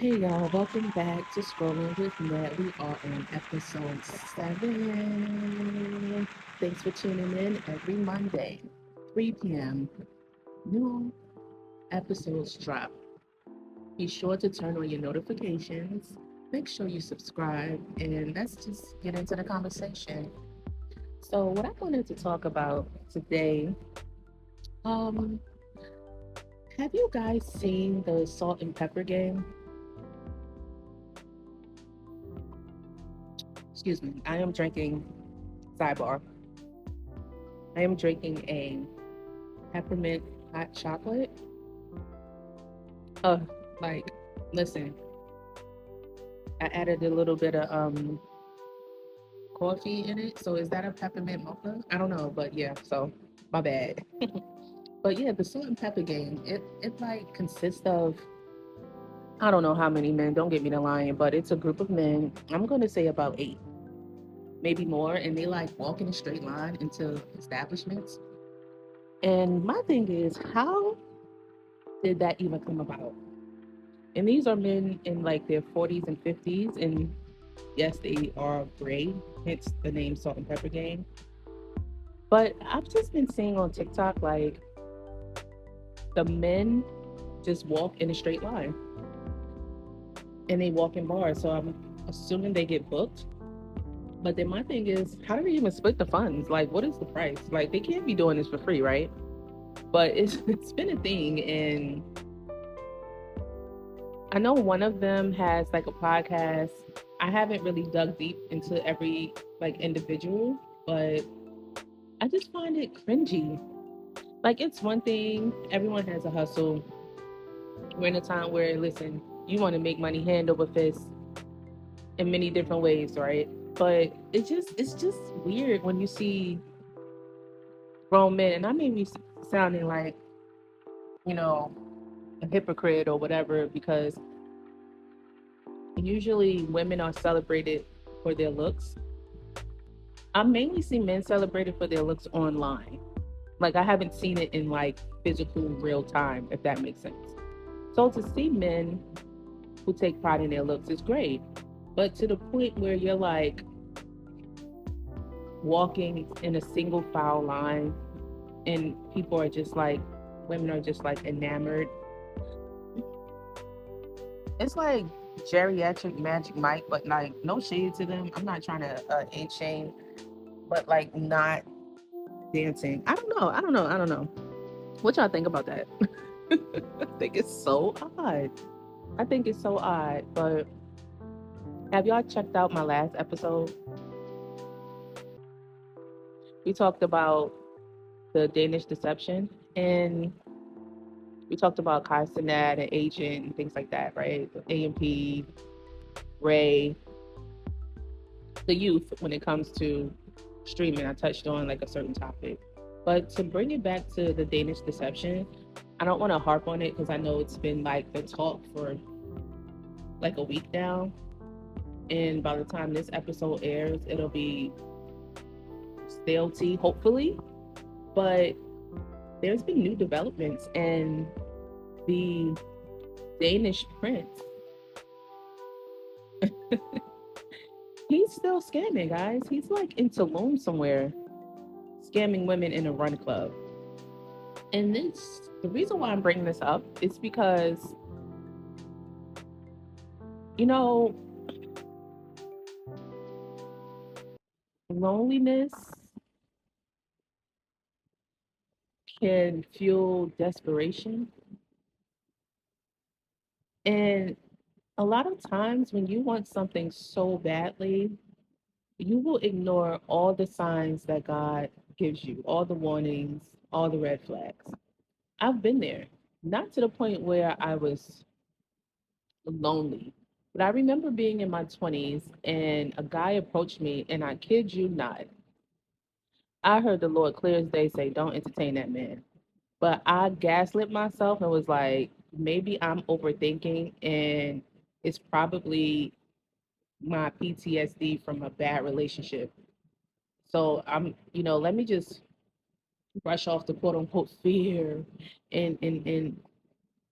Hey y'all, welcome back to Scrolling with Nette. We are on episode 7. Thanks for tuning in every Monday, 3 p.m. New episodes drop. Be sure to turn on your notifications. Make sure you subscribe, and let's just get into the conversation. So, what I wanted to talk about today, um, have you guys seen the Salt and Pepper game? Excuse me, I am drinking sidebar. I am drinking a peppermint hot chocolate. Uh, like, listen, I added a little bit of coffee in it. So is that a peppermint mocha? I don't know, but yeah. So my bad. But yeah, the salt and pepper game. It like consists of I don't know how many men. Don't get me to lying, but it's a group of men. I'm gonna say about 8, maybe more, and they like walk in a straight line into establishments. And my thing is, how did that even come about? And these are men in like their 40s and 50s. And yes, they are gray, hence the name Salt and Pepper Gang. But I've just been seeing on TikTok like the men just walk in a straight line and they walk in bars. So I'm assuming they get booked. But then my thing is, how do they even split the funds? Like, what is the price? Like, they can't be doing this for free, right? But it's been a thing. And I know one of them has like a podcast. I haven't really dug deep into every like individual, but I just find it cringy. Like it's one thing, everyone has a hustle. We're in a time where listen, you want to make money hand over fist in many different ways, right? But it's just weird when you see grown men, and I may be sounding like, you know, a hypocrite or whatever, because usually women are celebrated for their looks. I mainly see men celebrated for their looks online. Like I haven't seen it in like physical real time, if that makes sense. So to see men who take pride in their looks is great. But to the point where you're like walking in a single file line and people are just like women are just like enamored. It's like geriatric Magic Mike, but like no shade to them. I'm not trying to age shame, but like not dancing. I don't know. What y'all think about that? I think it's so odd. I think it's so odd. But have y'all checked out my last episode? We talked about the Danish deception and we talked about Kai Cenat and Agent and things like that, right? AMP, Ray, the youth when it comes to streaming. I touched on like a certain topic. But to bring it back to the Danish deception, I don't want to harp on it because I know it's been like the talk for like a week now. And by the time this episode airs, it'll be stale tea, hopefully. But there's been new developments, and the Danish prince, he's still scamming, guys. He's like in Tulum somewhere, scamming women in a run club. And the reason why I'm bringing this up is because, you know, loneliness can fuel desperation. And a lot of times when you want something so badly, you will ignore all the signs that God gives you, all the warnings, all the red flags. I've been there, not to the point where I was lonely, but I remember being in my 20s and a guy approached me, and I kid you not, I heard the Lord clear as day say, "Don't entertain that man." But I gaslit myself and was like, maybe I'm overthinking, and it's probably my PTSD from a bad relationship. So let me just brush off the quote unquote fear and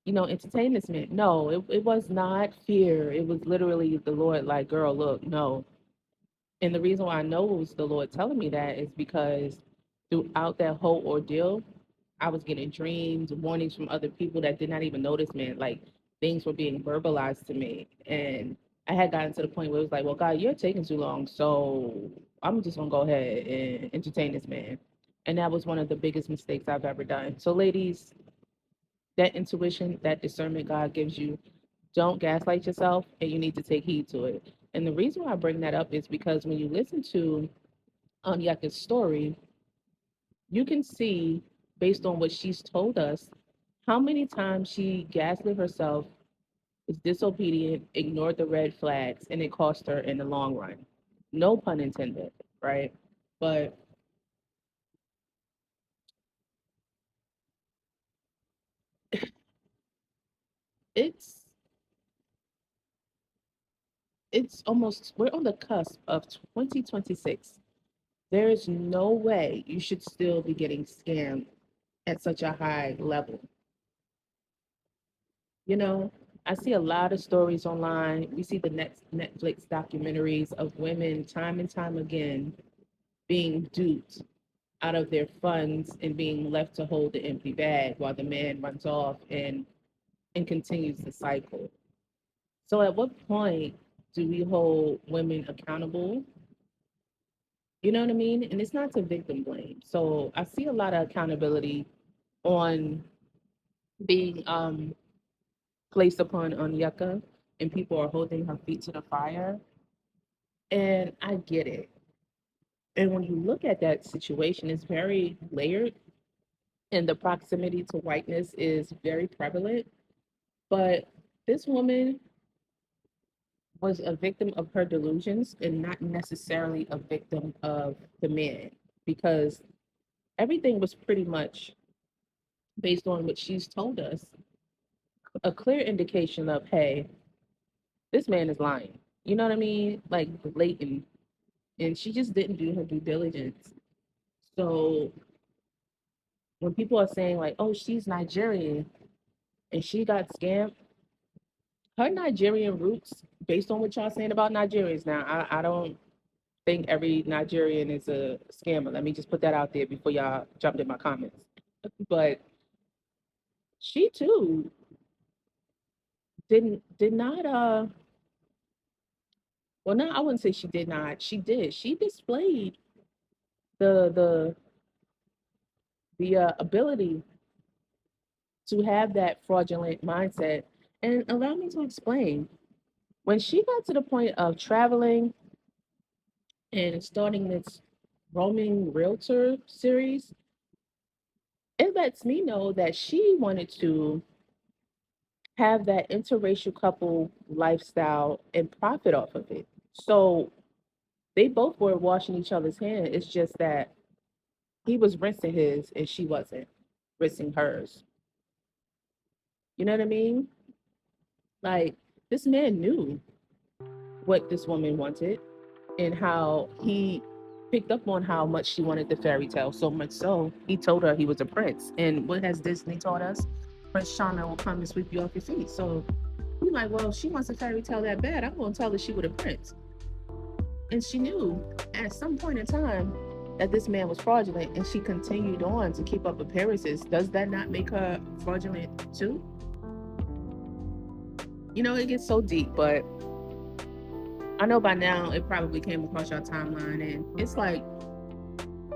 entertain this man. No, it was not fear. It was literally the Lord, like, girl, look, no. And the reason why I know it was the Lord telling me that is because throughout that whole ordeal, I was getting dreams, warnings from other people that did not even know this man. Like, things were being verbalized to me. And I had gotten to the point where it was like, well, God, you're taking too long. So I'm just going to go ahead and entertain this man. And that was one of the biggest mistakes I've ever done. So, ladies, that intuition, that discernment God gives you, don't gaslight yourself, and you need to take heed to it. And the reason why I bring that up is because when you listen to Anyaka's story, you can see, based on what she's told us, how many times she gaslit herself, was disobedient, ignored the red flags, and it cost her in the long run. No pun intended, right? But it's it's almost, we're on the cusp of 2026. There is no way you should still be getting scammed at such a high level. You know, I see a lot of stories online. We see the Netflix documentaries of women time and time again being duped out of their funds and being left to hold the empty bag while the man runs off and continues the cycle. So at what point do we hold women accountable? You know what I mean? And it's not to victim blame. So I see a lot of accountability on being placed upon Onyeka, and people are holding her feet to the fire. And I get it. And when you look at that situation, it's very layered, and the proximity to whiteness is very prevalent. But this woman was a victim of her delusions and not necessarily a victim of the man, because everything was pretty much based on what she's told us, a clear indication of, hey, this man is lying. You know what I mean? Like, blatant. And she just didn't do her due diligence. So when people are saying, like, oh, she's Nigerian and she got scammed, her Nigerian roots, based on what y'all saying about Nigerians now, I don't think every Nigerian is a scammer. Let me just put that out there before y'all jumped in my comments. But she too did not well, no, I wouldn't say she did not. She did. She displayed the ability to have that fraudulent mindset. And allow me to explain. When she got to the point of traveling and starting this roaming realtor series, it lets me know that she wanted to have that interracial couple lifestyle and profit off of it. So they both were washing each other's hand. It's just that he was rinsing his and she wasn't rinsing hers. You know what I mean? Like, this man knew what this woman wanted and how he picked up on how much she wanted the fairy tale. So much so, he told her he was a prince. And what has Disney taught us? Prince Charming will come and sweep you off your feet. So we like, well, she wants a fairy tale that bad. I'm going to tell her she was a prince. And she knew at some point in time that this man was fraudulent, and she continued on to keep up appearances. Does that not make her fraudulent too? It gets so deep, but I know by now it probably came across your timeline, and it's like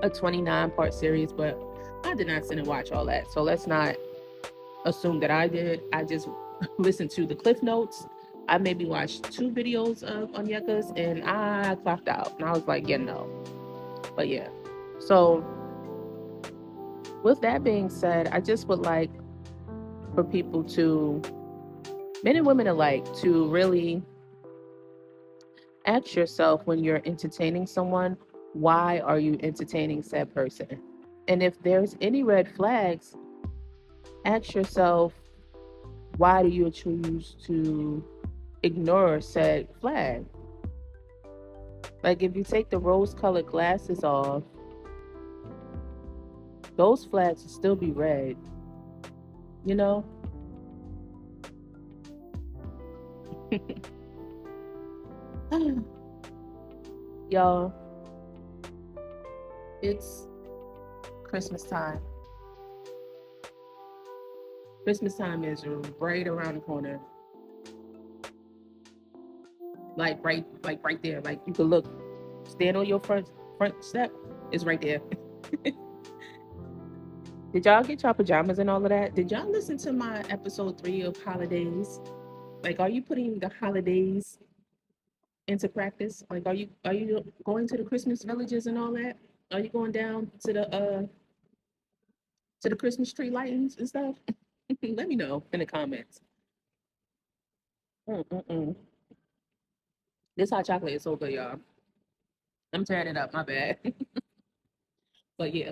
a 29-part series, but I did not sit and watch all that. So let's not assume that I did. I just listened to the cliff notes. I maybe watched 2 videos of Onyeka's, and I clocked out. And I was like, yeah, no. But yeah. So with that being said, I just would like for people to, men and women alike, to really ask yourself when you're entertaining someone, why are you entertaining said person? And if there's any red flags, ask yourself, why do you choose to ignore said flag? Like, if you take the rose-colored glasses off, those flags will still be red, you know? Y'all, it's Christmas time. Christmas time is right around the corner. Like right there. Like you could look, stand on your front step. It's right there. Did y'all get your pajamas and all of that? Did y'all listen to my episode 3 of holidays? Like, are you putting the holidays into practice? Like, are you going to the Christmas villages and all that? Are you going down to the Christmas tree lightings and stuff? Let me know in the comments. Mm-mm-mm. This hot chocolate is so good, y'all. I'm tearing it up. My bad. But yeah,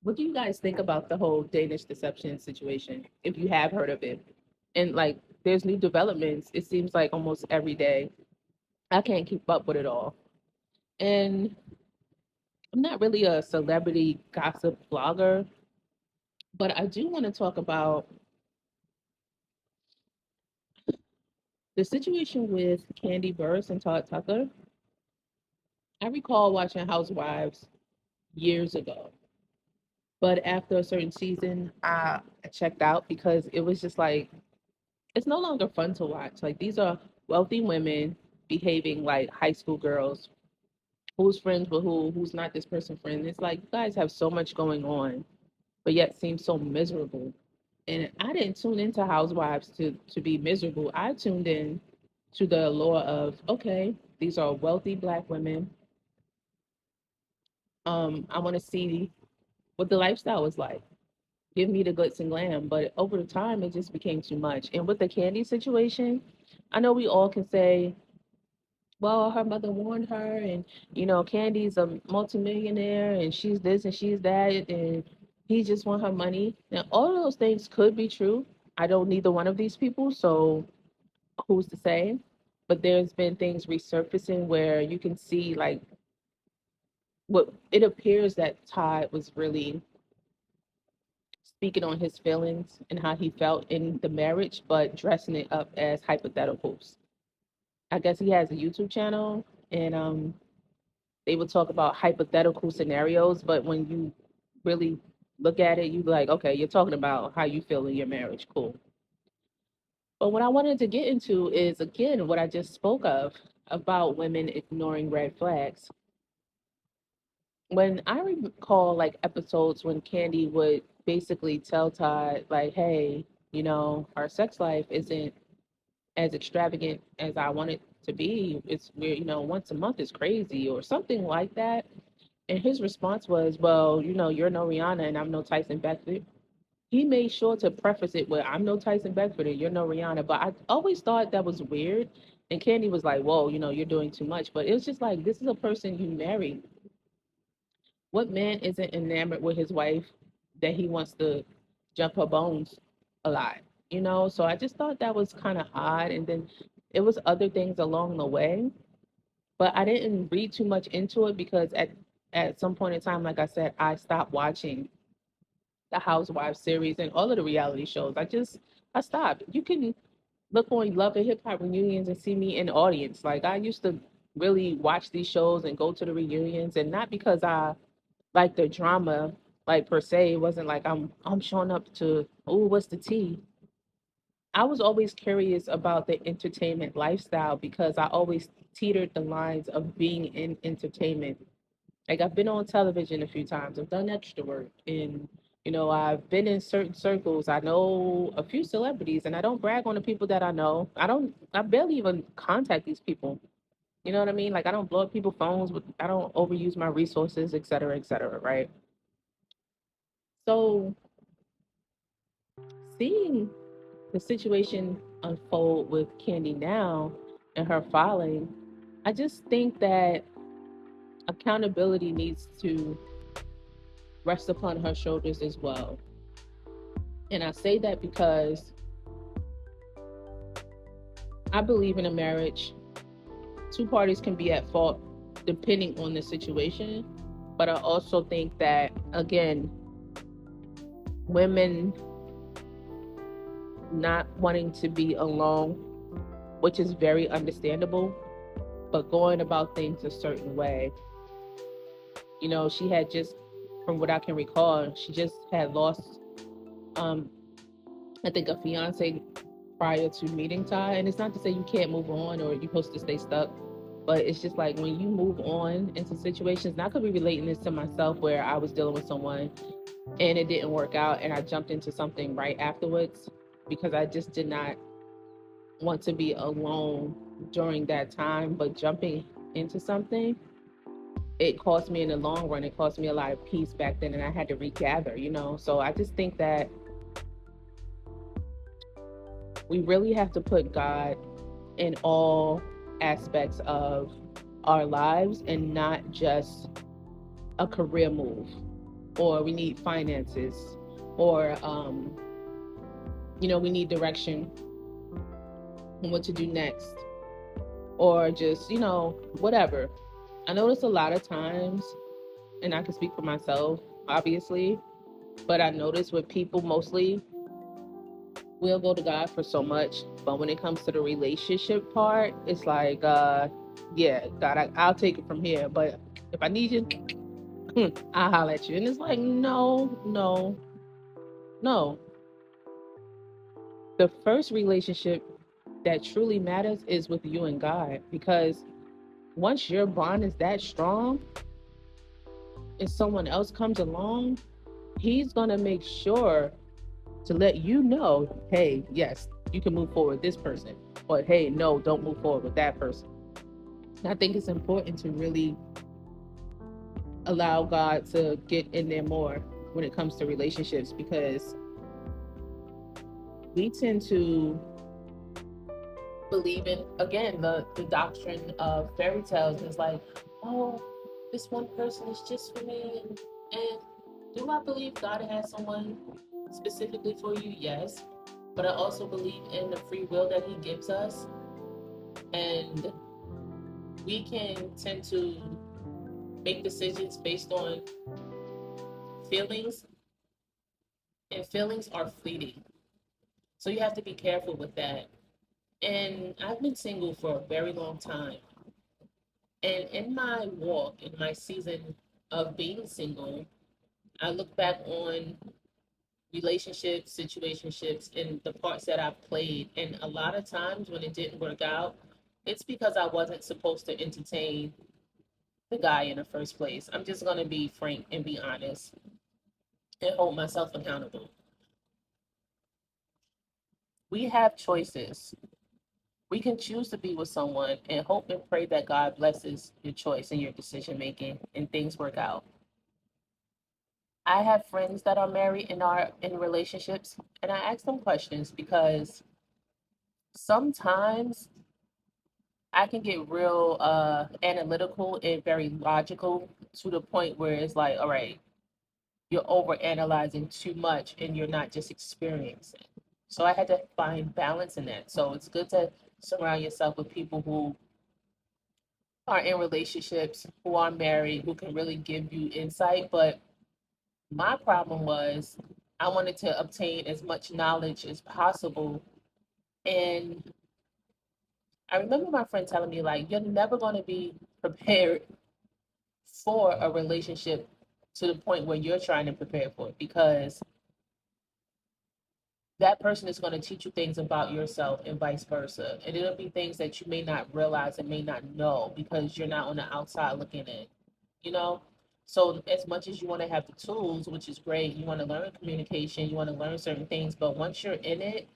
what do you guys think about the whole Danish deception situation? If you have heard of it, and like, there's new developments. It seems like almost every day. I can't keep up with it all, and I'm not really a celebrity gossip blogger, but I do want to talk about the situation with Candy Burris and Todd Tucker. I recall watching Housewives years ago, but after a certain season, I checked out because it was just like, it's no longer fun to watch. Like, these are wealthy women behaving like high school girls. Who's friends with who? Who's not this person friend? It's like, you guys have so much going on, but yet seem so miserable. And I didn't tune into Housewives to be miserable. I tuned in to the allure of, okay, these are wealthy black women. I want to see what the lifestyle is like. Give me the glitz and glam. But over the time, it just became too much. And with the Candy situation, I know we all can say, well, her mother warned her, and Candy's a multimillionaire, and she's this and she's that, and he just want her money. Now, all of those things could be true. I don't neither one of these people, so who's to say? But there's been things resurfacing where you can see, like, what it appears that Todd was really speaking on his feelings and how he felt in the marriage, but dressing it up as hypotheticals. I guess he has a YouTube channel, and they would talk about hypothetical scenarios, but when you really look at it, you be like, okay, you're talking about how you feel in your marriage. Cool. But what I wanted to get into is, again, what I just spoke of about women ignoring red flags. When I recall, like, episodes when Candy would basically tell Todd, like, hey, our sex life isn't as extravagant as I want it to be. It's we're, once a month is crazy or something like that. And his response was, well, you're no Rihanna and I'm no Tyson Beckford. He made sure to preface it with, I'm no Tyson Beckford and you're no Rihanna. But I always thought that was weird. And Candy was like, whoa, you're doing too much. But it was just like, this is a person you married. What man isn't enamored with his wife that he wants to jump her bones a lot? So I just thought that was kind of odd. And then it was other things along the way, but I didn't read too much into it because at some point in time, like I said, I stopped watching the Housewives series and all of the reality shows. I stopped. You can look on Love and Hip Hop reunions and see me in the audience. Like, I used to really watch these shows and go to the reunions, and not because I like the drama, like, per se. It wasn't like I'm showing up to, oh, what's the tea? I was always curious about the entertainment lifestyle because I always teetered the lines of being in entertainment. Like, I've been on television a few times. I've done extra work, and I've been in certain circles. I know a few celebrities, and I don't brag on the people that I know. I barely even contact these people. You know what I mean? Like, I don't blow up people's phones. I don't overuse my resources, et cetera, et cetera. Right? So, seeing the situation unfold with Candy now and her filing, I just think that accountability needs to rest upon her shoulders as well. And I say that because I believe in a marriage, two parties can be at fault depending on the situation. But I also think that, again, women not wanting to be alone which is very understandable, but going about things a certain way. She had just, from what I can recall, she just had lost, um, I think, a fiance prior to meeting Ty. And it's not to say you can't move on or you're supposed to stay stuck, but it's just like when you move on into situations, and I could be relating this to myself where I was dealing with someone and it didn't work out and I jumped into something right afterwards because I just did not want to be alone during that time. But jumping into something, it cost me in the long run, it cost me a lot of peace back then, and I had to regather. So I just think that we really have to put God in all aspects of our lives and not just a career move, or we need finances, or we need direction on what to do next, or just whatever. I notice a lot of times, and I can speak for myself obviously, but I notice with people mostly, we'll go to God for so much, but when it comes to the relationship part, it's like, yeah, God, I'll take it from here. But if I need you, I'll holler at you. And it's like, no, no, no. The first relationship that truly matters is with you and God, because once your bond is that strong and someone else comes along, He's gonna make sure to let you know, hey, yes, you can move forward with this person, or hey, no, don't move forward with that person. And I think it's important to really allow God to get in there more when it comes to relationships, because we tend to believe in, again, the doctrine of fairy tales. It's like, oh, this one person is just for me. And do I believe God has someone specifically for you? Yes. But I also believe in the free will that He gives us. And we can tend to make decisions based on feelings, and feelings are fleeting. So you have to be careful with that. And I've been single for a very long time. And in my walk, in my season of being single, I look back on relationships, situationships, and the parts that I've played. And a lot of times when it didn't work out, it's because I wasn't supposed to entertain the guy in the first place. I'm just going to be frank and be honest and hold myself accountable. We have choices. We can choose to be with someone and hope and pray that God blesses your choice and your decision making and things work out. I have friends that are married and are in relationships, and I ask them questions because sometimes I can get real analytical and very logical to the point where it's like, all right, you're over analyzing too much and you're not just experiencing. So I had to find balance in that. So it's good to surround yourself with people who are in relationships, who are married, who can really give you insight. But my problem was I wanted to obtain as much knowledge as possible. And I remember my friend telling me, like, you're never going to be prepared for a relationship to the point where you're trying to prepare for it, because that person is going to teach you things about yourself and vice versa. And it'll be things that you may not realize and may not know because you're not on the outside looking in, you know? So, as much as you want to have the tools, which is great, you want to learn communication, you want to learn certain things, but once you're in it,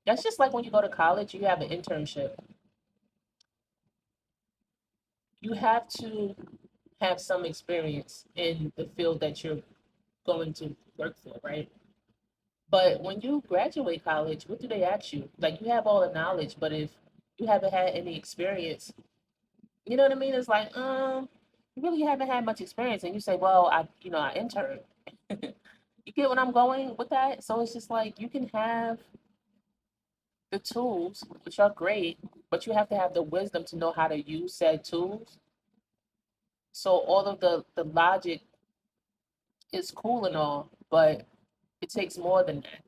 that's just like when you go to college, you have an internship. You have to have some experience in the field that you're going to work for, right? But when you graduate college, what do they ask you? Like, you have all the knowledge, but if you haven't had any experience, you know what I mean? It's like, you really haven't had much experience, and you say, well, I interned. You get what I'm going with that? So it's just like you can have the tools, which are great, but you have to have the wisdom to know how to use said tools. So all of the logic is cool and all, but it takes more than that.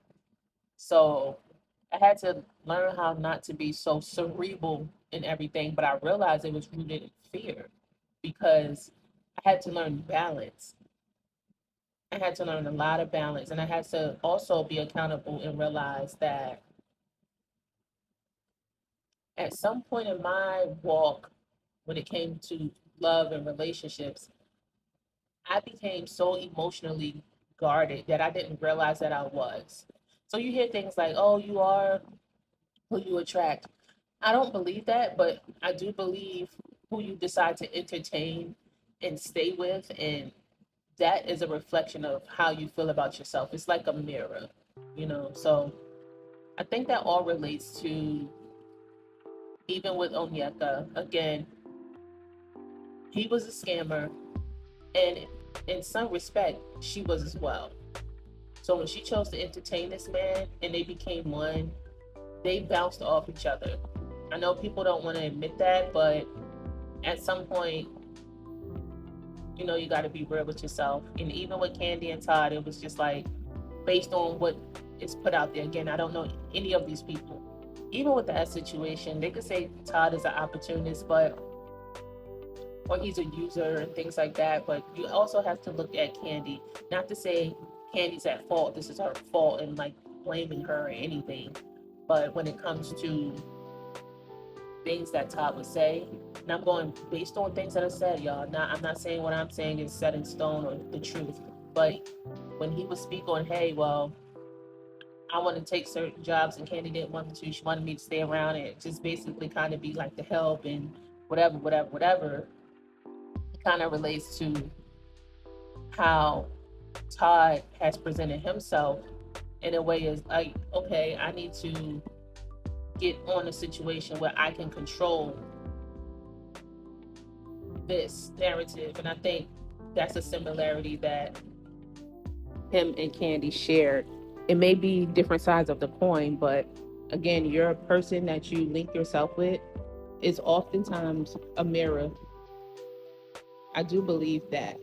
So I had to learn how not to be so cerebral in everything, but I realized it was rooted in fear because I had to learn balance. I had to learn a lot of balance, and I had to also be accountable and realize that at some point in my walk, when it came to love and relationships, I became so emotionally guarded that I didn't realize that I was. So you hear things like, oh, you are who you attract. I don't believe that, but I do believe who you decide to entertain and stay with. And that is a reflection of how you feel about yourself. It's like a mirror, you know? So I think that all relates to, even with Onyeka, again, he was a scammer. And in some respect, she was as well. So when she chose to entertain this man and they became one, they bounced off each other. I know people don't want to admit that, but at some point, you got to be real with yourself. And even with Candy and Todd, it was just like based on what is put out there. Again, I don't know any of these people. Even with that situation, they could say Todd is an opportunist, but or he's a user and things like that. But you also have to look at Candy. Not to say Candy's at fault. This is her fault and like blaming her or anything. But when it comes to things that Todd would say, and I'm going based on things that are said, y'all. I'm not saying what I'm saying is set in stone or the truth. But when he would speak on, hey, well, I want to take certain jobs and Candy didn't want me to. She wanted me to stay around and just basically kind of be like the help and whatever, whatever, whatever. It kind of relates to how Todd has presented himself in a way is like, okay, I need to get on a situation where I can control this narrative. And I think that's a similarity that him and Candy shared. It may be different sides of the coin, but again, your person that you link yourself with is oftentimes a mirror. I do believe that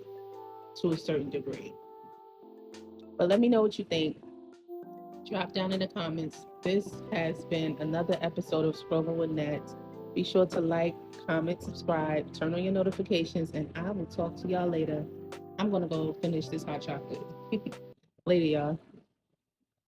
to a certain degree. But let me know what you think. Drop down in the comments. This has been another episode of Scrolling with Nette. Be sure to like, comment, subscribe, turn on your notifications, and I will talk to y'all later. I'm going to go finish this hot chocolate. Later, y'all.